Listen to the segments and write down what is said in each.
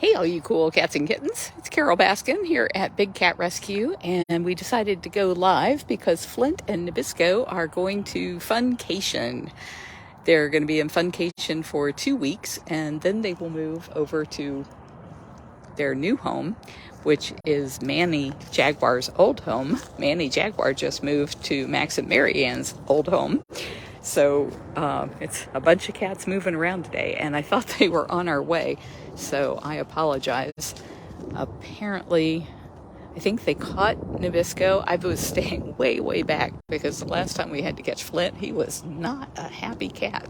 Hey, all you cool cats and kittens. It's Carol Baskin here at Big Cat Rescue, and we decided to go live because Flint and Nabisco are going to Funcation. They're going to be in Funcation for 2 weeks, and then they will move over to their new home, which is Manny Jaguar's old home. Manny Jaguar just moved to Max and Mary Ann's old home. So it's a bunch of cats moving around today, and I thought they were on our way, so I apologize. Apparently, I think they caught Nabisco. I was staying way, way back because the last time we had to catch Flint, he was not a happy cat.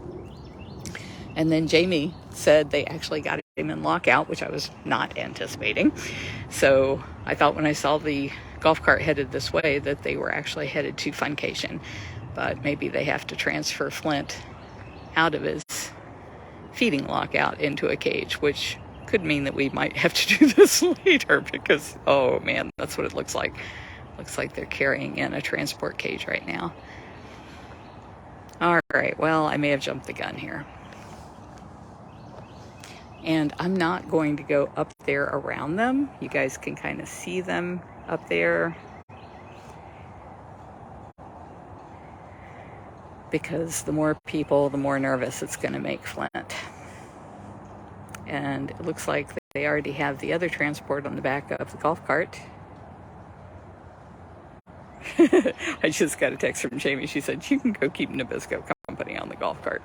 And then Jamie said they actually got him in lockout, which I was not anticipating. So I thought when I saw the golf cart headed this way that they were actually headed to Funcation. But maybe they have to transfer Flint out of his feeding lockout into a cage, which could mean that we might have to do this later because, oh man, that's what it looks like. Looks like they're carrying in a transport cage right now. All right, well, I may have jumped the gun here. And I'm not going to go up there around them. You guys can kind of see them up there, because the more people, the more nervous it's going to make Flint. And it looks like they already have the other transport on the back of the golf cart. I just got a text from Jamie. She said, you can go keep Nabisco company on the golf cart.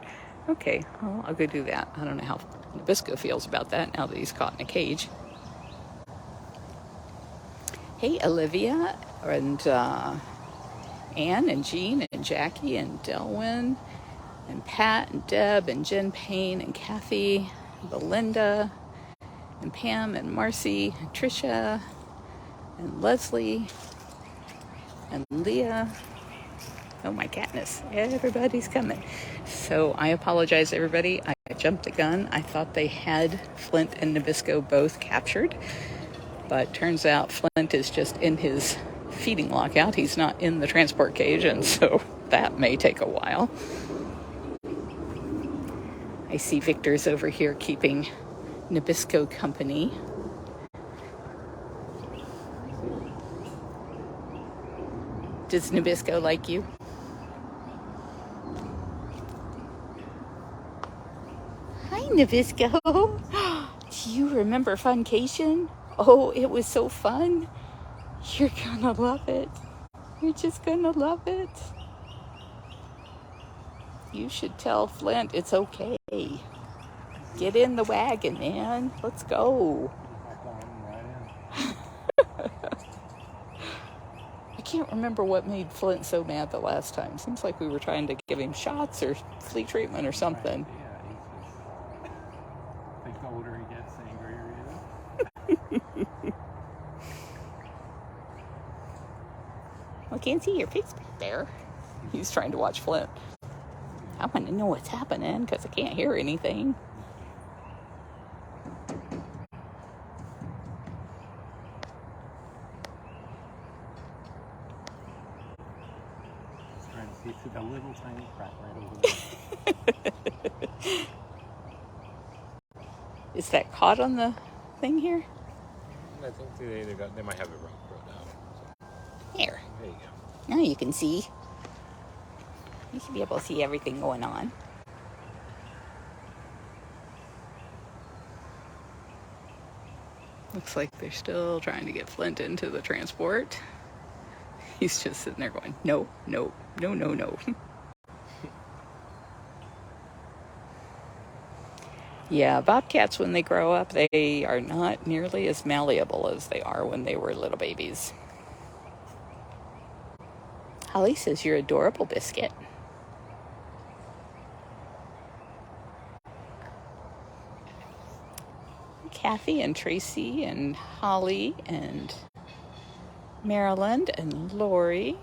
Okay, well, I'll go do that. I don't know how Nabisco feels about that now that he's caught in a cage. Hey, Olivia, and Anne and Jean and Jackie and Delwyn and Pat and Deb and Jen Payne and Kathy and Belinda and Pam and Marcy and Tricia and Leslie and Leah. Oh my goodness, everybody's coming. So I apologize, everybody. I jumped the gun. I thought they had Flint and Nabisco both captured, but turns out Flint is just in his feeding lockout. He's not in the transport cage, and so that may take a while. I see Victor's over here keeping Nabisco company. Does Nabisco like you? Hi, Nabisco. Do you remember Funcation? Oh, it was so fun. You're gonna love it. You're just gonna love it. You should tell Flint it's okay. Get in the wagon, man. Let's go. I can't remember what made Flint so mad the last time. Seems like we were trying to give him shots or flea treatment or something. I think the older he gets, the angrier he is. I can't see your face back there. He's trying to watch Flint. I want to know what's happening because I can't hear anything. He's trying to see through the little tiny crack right over there. Is that caught on the thing here? I think they might have it wrote out. So. Here. There you go. Now you can see. You should be able to see everything going on. Looks like they're still trying to get Flint into the transport. He's just sitting there going, no, no, no, no, no. Yeah, bobcats, when they grow up, they are not nearly as malleable as they are when they were little babies. Holly says you're adorable, Biscuit. Kathy and Tracy and Holly and Maryland and Lori.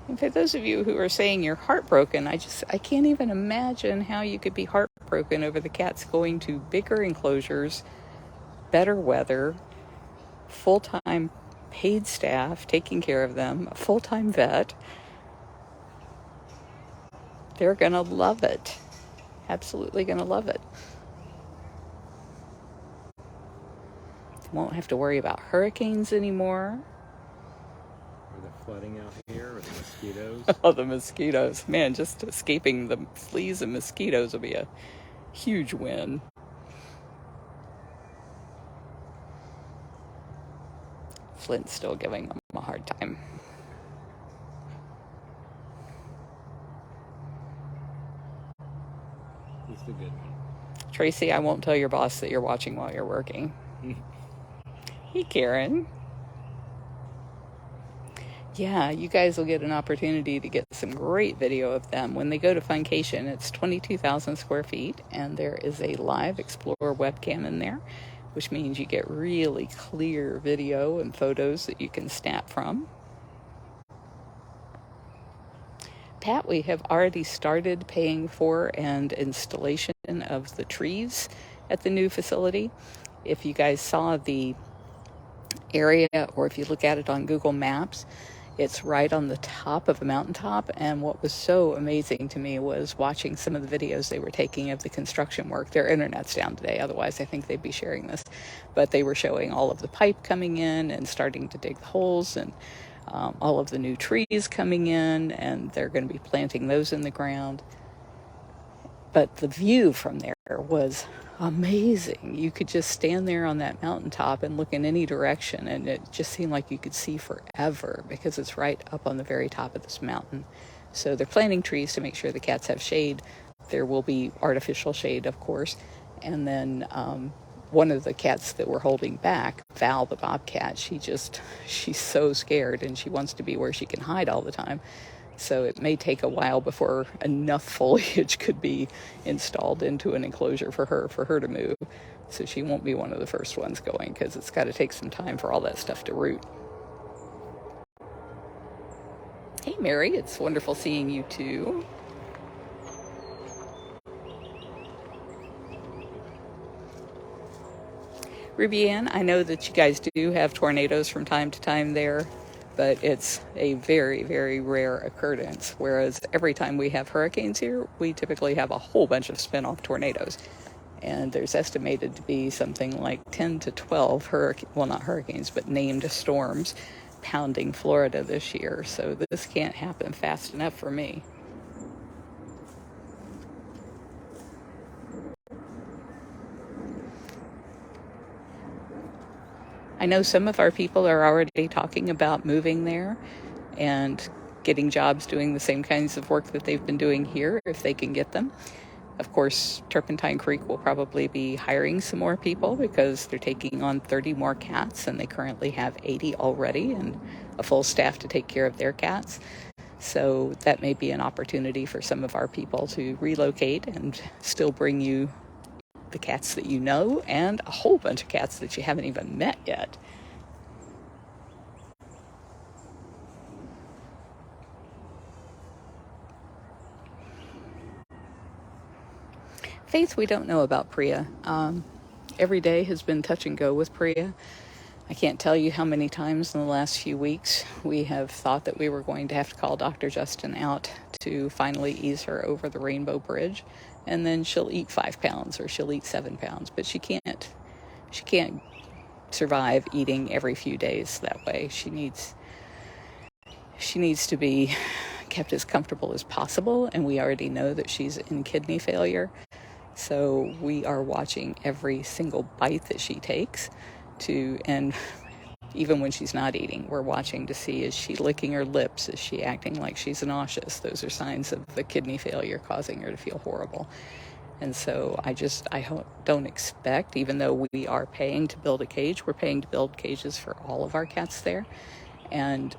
And for those of you who are saying you're heartbroken, I can't even imagine how you could be heartbroken over the cats going to bigger enclosures, better weather, full-time paid staff taking care of them, a full-time vet. They're gonna love it. Absolutely going to love it. Won't have to worry about hurricanes anymore. Or the flooding out here, or the mosquitoes. Oh, the mosquitoes. Man, just escaping the fleas and mosquitoes will be a huge win. Flint's still giving them a hard time. Just a good one. Tracy, I won't tell your boss that you're watching while you're working. Hey, Karen. Yeah, you guys will get an opportunity to get some great video of them. When they go to Funcation, it's 22,000 square feet, and there is a live Explorer webcam in there, which means you get really clear video and photos that you can snap from. Pat, we have already started paying for and installation of the trees at the new facility. If you guys saw the area, or if you look at it on Google Maps, it's right on the top of a mountaintop. And what was so amazing to me was watching some of the videos they were taking of the construction work. Their internet's down today, otherwise I think they'd be sharing this. But they were showing all of the pipe coming in and starting to dig the holes, and all of the new trees coming in, and they're going to be planting those in the ground. But the view from there was amazing. You could just stand there on that mountaintop and look in any direction, and it just seemed like you could see forever because it's right up on the very top of this mountain. So they're planting trees to make sure the cats have shade. There will be artificial shade, of course. And then one of the cats that we're holding back, Val the bobcat, she's so scared, and she wants to be where she can hide all the time. So it may take a while before enough foliage could be installed into an enclosure for her to move. So she won't be one of the first ones going, because it's got to take some time for all that stuff to root. Hey, Mary, it's wonderful seeing you too. Ruby Ann, I know that you guys do have tornadoes from time to time there, but it's a very, very rare occurrence. Whereas every time we have hurricanes here, we typically have a whole bunch of spin-off tornadoes. And there's estimated to be something like 10 to 12 not hurricanes, but named storms pounding Florida this year. So this can't happen fast enough for me. I know some of our people are already talking about moving there and getting jobs doing the same kinds of work that they've been doing here if they can get them. Of course, Turpentine Creek will probably be hiring some more people because they're taking on 30 more cats, and they currently have 80 already and a full staff to take care of their cats. So that may be an opportunity for some of our people to relocate and still bring you the cats that you know and a whole bunch of cats that you haven't even met yet. Faith, we don't know about Priya. Every day has been touch and go with Priya. I can't tell you how many times in the last few weeks we have thought that we were going to have to call Dr. Justin out to finally ease her over the Rainbow Bridge, and then she'll eat 5 pounds or she'll eat 7 pounds, but she can't survive eating every few days that way. She needs to be kept as comfortable as possible, and we already know that she's in kidney failure. So we are watching every single bite that she takes and even when she's not eating, we're watching to see, is she licking her lips? Is she acting like she's nauseous? Those are signs of the kidney failure causing her to feel horrible. And so I don't expect, even though we are paying to build a cage, we're paying to build cages for all of our cats there. And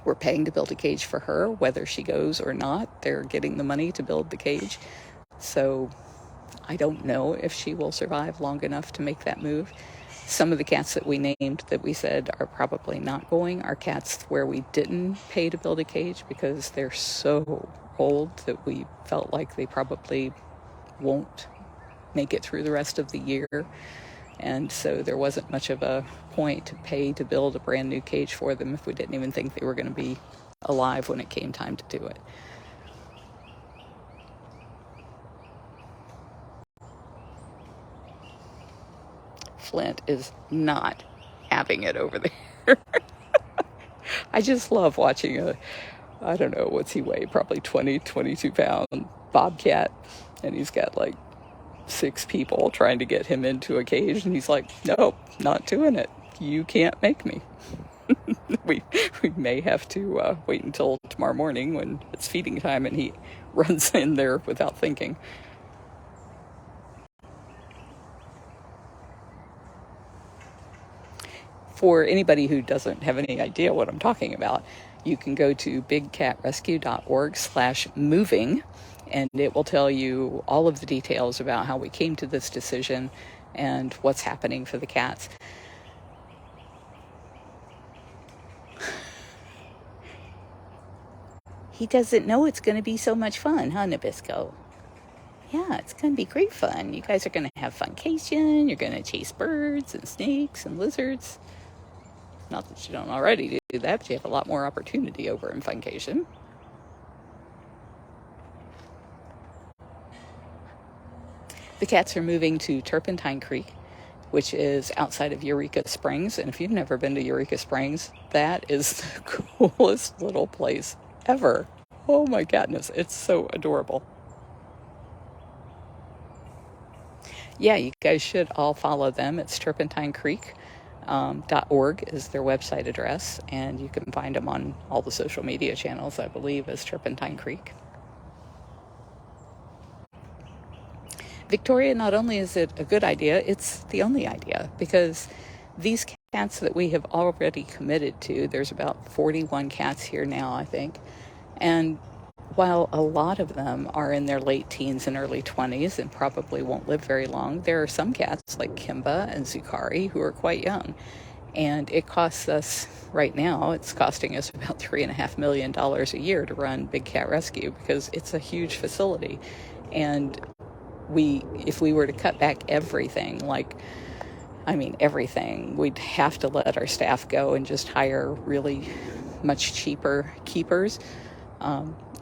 we're paying to build a cage for her, whether she goes or not. They're getting the money to build the cage. So I don't know if she will survive long enough to make that move. Some of the cats that we named that we said are probably not going are cats where we didn't pay to build a cage because they're so old that we felt like they probably won't make it through the rest of the year. And so there wasn't much of a point to pay to build a brand new cage for them if we didn't even think they were going to be alive when it came time to do it. Flint is not having it over there. I just love watching I don't know, what's he weigh? Probably 20, 22-pound bobcat. And he's got like 6 people trying to get him into a cage. And he's like, nope, not doing it. You can't make me. we may have to wait until tomorrow morning when it's feeding time and he runs in there without thinking. For anybody who doesn't have any idea what I'm talking about, you can go to bigcatrescue.org/moving, and it will tell you all of the details about how we came to this decision and what's happening for the cats. He doesn't know it's going to be so much fun, huh, Nabisco? Yeah, it's going to be great fun. You guys are going to have funcation. You're going to chase birds and snakes and lizards. Not that you don't already do that, but you have a lot more opportunity over in Funcation. The cats are moving to Turpentine Creek, which is outside of Eureka Springs. And if you've never been to Eureka Springs, that is the coolest little place ever. Oh my goodness, it's so adorable. Yeah, you guys should all follow them. It's turpentinecreek.org is their website address, and you can find them on all the social media channels, I believe, as Turpentine Creek. Victoria, not only is it a good idea, it's the only idea, because these cats that we have already committed to, there's about 41 cats here now, I think, and while a lot of them are in their late teens and early 20s and probably won't live very long, there are some cats like Kimba and Zukari who are quite young. And it costs us, right now, it's costing us about $3.5 million a year to run Big Cat Rescue because it's a huge facility. And if we were to cut back everything, everything, we'd have to let our staff go and just hire really much cheaper keepers.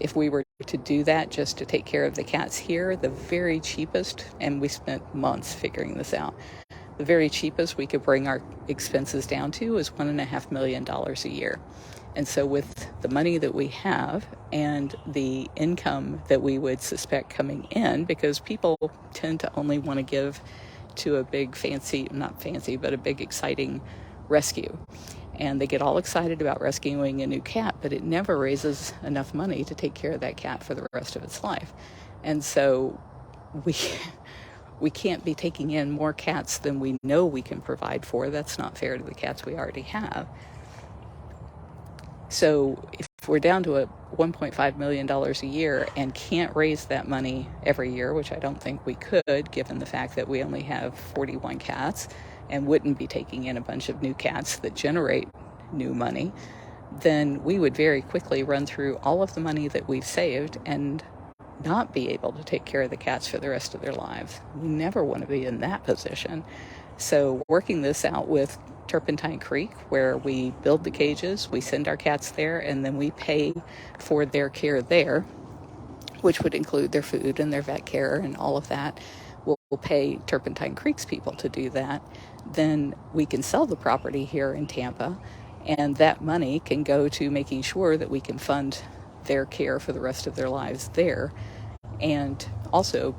If we were to do that just to take care of the cats here, the very cheapest, and we spent months figuring this out, the very cheapest we could bring our expenses down to is $1.5 million a year. And so with the money that we have and the income that we would suspect coming in, because people tend to only want to give to a big not fancy, but a big exciting rescue. And they get all excited about rescuing a new cat, but it never raises enough money to take care of that cat for the rest of its life. And so we can't be taking in more cats than we know we can provide for. That's not fair to the cats we already have. So if we're down to a $1.5 million a year and can't raise that money every year, which I don't think we could, given the fact that we only have 41 cats, and wouldn't be taking in a bunch of new cats that generate new money, then we would very quickly run through all of the money that we've saved and not be able to take care of the cats for the rest of their lives. We never want to be in that position. So working this out with Turpentine Creek, where we build the cages, we send our cats there, and then we pay for their care there, which would include their food and their vet care and all of that. We'll pay Turpentine Creek's people to do that. Then we can sell the property here in Tampa, and that money can go to making sure that we can fund their care for the rest of their lives there, and also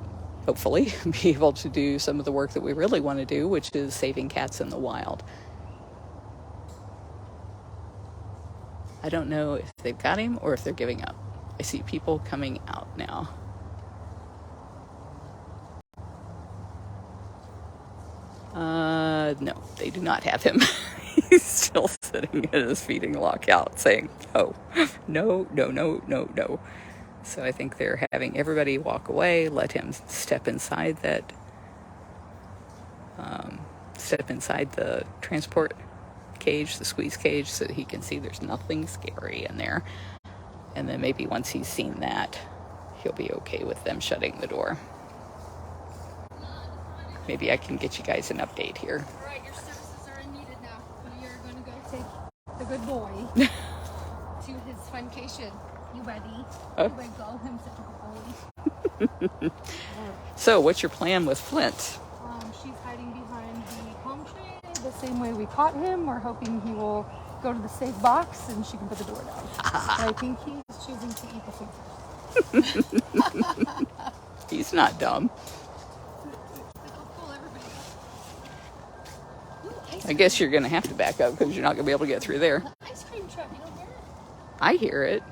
hopefully be able to do some of the work that we really want to do, which is saving cats in the wild. I don't know if they've got him or if they're giving up. I see people coming out now. No, they do not have him. He's still sitting in his feeding lockout saying, no. So I think they're having everybody walk away, let him step inside the transport cage, the squeeze cage, so that he can see there's nothing scary in there. And then maybe once he's seen that, he'll be okay with them shutting the door. Maybe I can get you guys an update here. All right, your services are needed now. You're going to go take the good boy to his funcation. You ready? You ready to go? Him such a good boy. So, what's your plan with Flint? She's hiding behind the palm same way we caught him. We're hoping he will go to the safe box and she can put the door down. But I think he's choosing to eat the food first. He's not dumb. I guess you're going to have to back up because you're not going to be able to get through there. Ice cream truck, you don't hear it? I hear it.